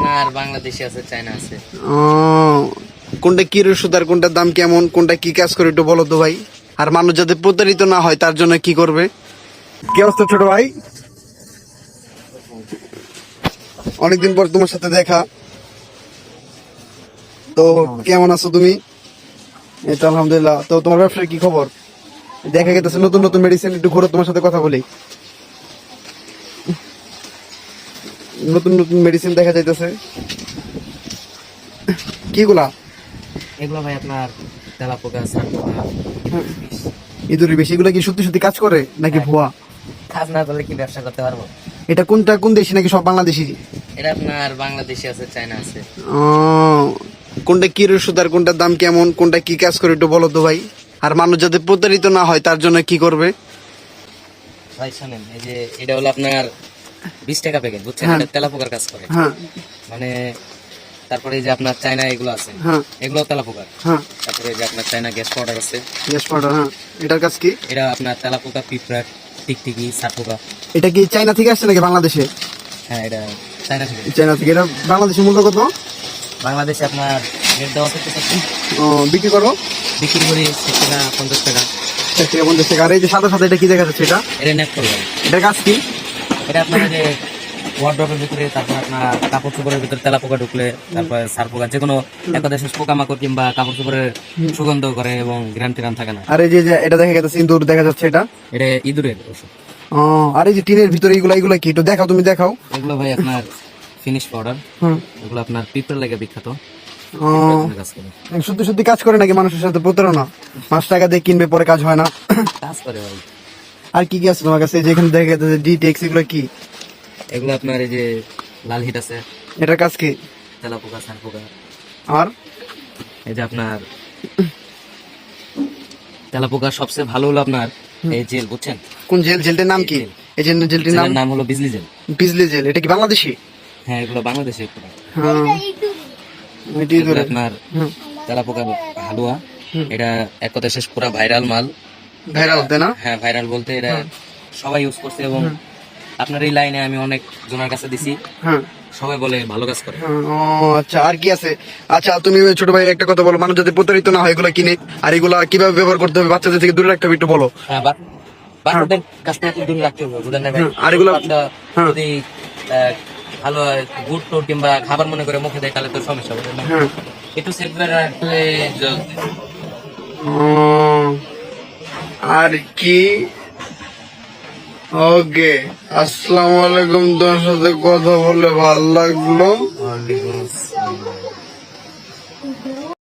আপনার বাংলাদেশে আছে, চায়না আছে। ও, কোনটা কি ওষুধ আর কোনটার দাম কেমন, কোনটা কি কাজ করে একটু বলো তো ভাই। আর মানুষ যাতে প্রতারিত না হয় তার জন্য কি করবে? কি অবস্থা ছোট ভাই? অনেকদিন পর তোমার সাথে দেখা, তো কেমন আছো তুমি? এই তো আলহামদুলিল্লাহ। তো তোমার ব্যবসার কি খবর? দেখা গেছে নতুন নতুন মেডিসিন, একটু ঘুরে তোমার সাথে কথা বলি। নতুন নতুন মেডিসিন দেখা যাইতেছে, কিগুলা? এগুলো ভাই আপনার তেলাপোকা, সারপোকা। ইঁদুরের বেশি, এগুলা কি সত্যি সত্যি কাজ করে নাকি ভুয়া? কাজ না করলে কি ব্যবসা করতে পারবো? এটা কোনটা, কোন দেশি নাকি সব বাংলাদেশি? এটা আপনার বাংলাদেশে আছে, চায়না আছে। ও, কোনটা কি ওষুধ আর কোনটার দাম কেমন, কোনটা কি কাজ করে একটু বলো তো ভাই। আর মানুষ যাতে প্রতারিত না হয় তার জন্য কি করবে? ভাই শোনেন, এই যে এটা হলো আপনার 20 টাকা প্যাকেট, বুঝছেন? হ্যাঁ। এটা তেলাপোকার কাজ করে। হ্যাঁ মানে তারপরে এই যে আপনার চায়না এগুলো আছে, হ্যাঁ এগুলো তেলাপোকার। হ্যাঁ। তারপরে এই যে আপনার চায়না গ্যাস পাউডার আছে, গ্যাস পাউডার, হ্যাঁ। এটার কাজ কি? এটা আপনার তেলাপোকা, পিঁপড়া, টিকটিকি, সারপোকা। এটা কি চাইনা থেকে আসছে নাকি বাংলাদেশে? হ্যাঁ, এটা চায়না থেকে। চাইনা থেকে। এটা বাংলাদেশের মূল্য কত? বাংলাদেশে আপনার রেট দেওয়া আছে 75। ও, বিক্রি করো? বিক্রি করি 60 টাকা, 50 টাকা। 60 থেকে 50 টাকা। আর এই যে সাদা সাদা, এটা কি দেখা যাচ্ছে? এটা এটা নেট করবেন। এটার কাজ কি? এটা আপনার যে ওয়ার্ড্রপের ভিতরে, তারপর আপনার কাপড় চোপড়ের ভিতরে তেলাপোকা ঢুকলে, তারপরে সারপোকা, যে কোনো একাদেশ পোকামাকড় কিংবা কাপড় চোপড়ের সুগন্ধ করে এবং গ্রাম টিরাম থাকে না। আর এই যে এটা দেখা যাচ্ছে ইঁদুর দেখা যাচ্ছে, এটা? এটা ইঁদুরের ওষুধ। ও, আর এই যে টিনের ভিতরে এগুলা কি একটু দেখাও, তুমি দেখাও। এগুলো ভাই আপনার ফিনিশ পাউডার। হুম। এগুলো আপনার পিঁপড়ার লেগে বিখ্যাত। ও, কাজ করে, সত্যি সত্যি কাজ করে নাকি মানুষের সাথে প্রতারণা? 5 টাকা দিয়ে কিনবে, পরে কাজ হয় না। কাজ করে ভাই। আর কি কি আছে তোমার কাছে? যেখানে দেখা যাচ্ছে ডিটেক্স, এগুলো কি? এগুলো আপনার এই যে লাল হিট আছে, এটার কাজ কি? তেলাপোকা, সারপোকা। আর এই যে আপনার তেলাপোকা সবচেয়ে ভালো হলো আপনার এই জেল, বুঝছেন? কোন জেল? জেলটার নাম কি? এই যে জেলটির নাম? জেলের নাম হলো বিজলি জেল। বিজলি জেল। এটা কি বাংলাদেশি? হ্যাঁ, এগুলো বাংলাদেশের product। হ্যাঁ, এটি এগুলো ধরে। আপনার হুম। তেলাপোকা হালুয়া। এটা এক কথা শেষ, পুরা ভাইরাল মাল। ভাইরাল, তাই না? হ্যাঁ, ভাইরাল বলতে এটা সবাই ইউজ করছে এবং আপনার এই লাইনে আমি অনেক জনের কাছে দিছি, হ্যাঁ। সবাই বলে ভালো কাজ করে। ও আচ্ছা, আর কি আছে? আচ্ছা, তুমি ছোট ভাই একটা কথা বলো, মানুষ যাতে প্রতারিত না হয় এগুলো কিনে, আর এগুলা কিভাবে ব্যবহার করতে হবে, বাচ্চাদের থেকে দূরে রাখতে হবে, একটু বলো। হ্যাঁ, বাচ্চাদের কাছ থেকে দূরে রাখতে হবে, বুঝলেন না ভাই? আর এগুলো বাচ্চা যদি ভালো গুড় টুড় কিংবা খাবার মনে করে মুখে দেয় তাহলে তো সমস্যা, বুঝলেন না? হ্যাঁ। একটু সেফ করে রাখলে ও, আর কি? ওকে, আসসালামু আলাইকুম। তোমার সাথে কথা বলে ভালো লাগলো।